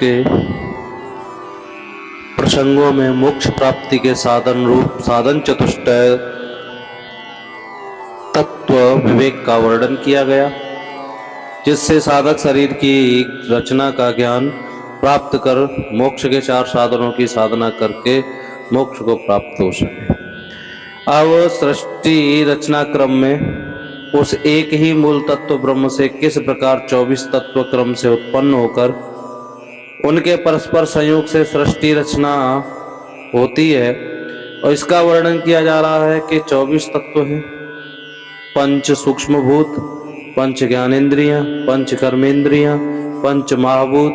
के प्रसंगों में मोक्ष प्राप्ति के साधन रूप साधन चतुष्टय तत्व विवेक का वर्णन किया गया, जिससे साधक शरीर की रचना का ज्ञान प्राप्त कर मोक्ष के 4 साधनों की साधना करके मोक्ष को प्राप्त हो सके। अब सृष्टि रचना क्रम में उस एक ही मूल तत्व ब्रह्म से किस प्रकार 24 तत्व क्रम से उत्पन्न होकर उनके परस्पर संयोग से सृष्टि रचना होती है, और इसका वर्णन किया जा रहा है कि 24 तत्व हैं। पंच सूक्ष्म भूत, पंच ज्ञानेन्द्रियां, पंच कर्मेंद्रियां, पंच महाभूत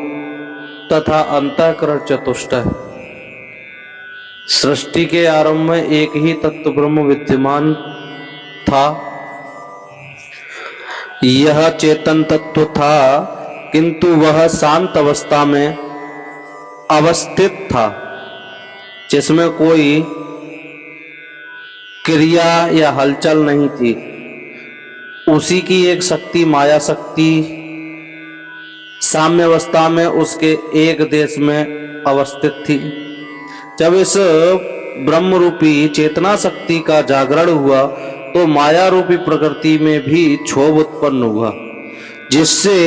तथा अंतःकरण चतुष्टय। सृष्टि के आरंभ में एक ही तत्व ब्रह्म विद्यमान था। यह चेतन तत्व था, किंतु वह शांत अवस्था में अवस्थित था, जिसमें कोई क्रिया या हलचल नहीं थी। उसी की एक शक्ति माया शक्ति साम्य अवस्था में उसके एक देश में अवस्थित थी। जब इस ब्रह्म रूपी चेतना शक्ति का जागरण हुआ तो माया रूपी प्रकृति में भी क्षोभ उत्पन्न हुआ, जिससे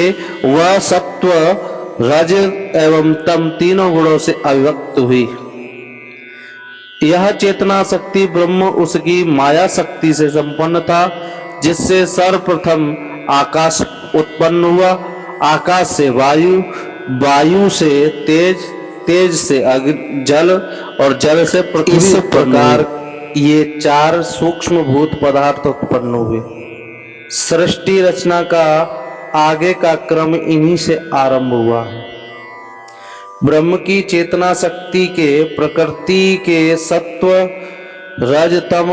वह सत्व रज एवं तम तीनों गुणों से अभिव्यक्त हुई। यह चेतना शक्ति ब्रह्म उसकी माया शक्ति से संपन्न था, जिससे सर्वप्रथम आकाश उत्पन्न हुआ, आकाश से वायु, वायु से तेज, तेज से जल और जल से पृथ्वी। इस प्रकार ये 4 सूक्ष्म भूत पदार्थ उत्पन्न हुए। सृष्टि रचना का आगे का क्रम इन्हीं से आरंभ हुआ है। ब्रह्म की चेतना शक्ति के प्रकृति के सत्व रजतम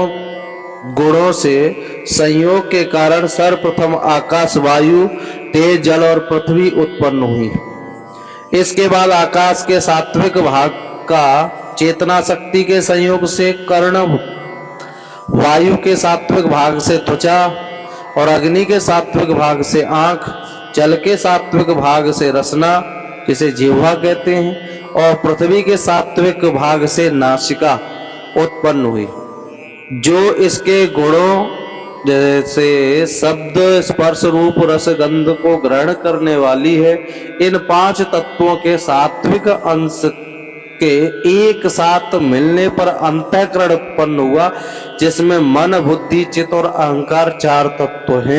गुणों से संयोग के कारण सर्वप्रथम आकाश, वायु, तेज, जल और पृथ्वी उत्पन्न हुई। इसके बाद आकाश के सात्विक भाग का चेतना शक्ति के संयोग से कर्ण, वायु के सात्विक भाग से त्वचा और अग्नि के सात्विक भाग से आंख, जल के सात्विक भाग से रसना जिसे जिह्वा कहते हैं, और पृथ्वी के सात्विक भाग से नासिका उत्पन्न हुई। जो इसके गुणों जैसे शब्द, स्पर्श, रूप, रस, गंध को ग्रहण करने वाली है, इन 5 तत्वों के सात्विक अंश के एक साथ मिलने पर अंतःकरण उत्पन्न हुआ, जिसमें मन, बुद्धि, चित्त और अहंकार 4 तत्व हैं।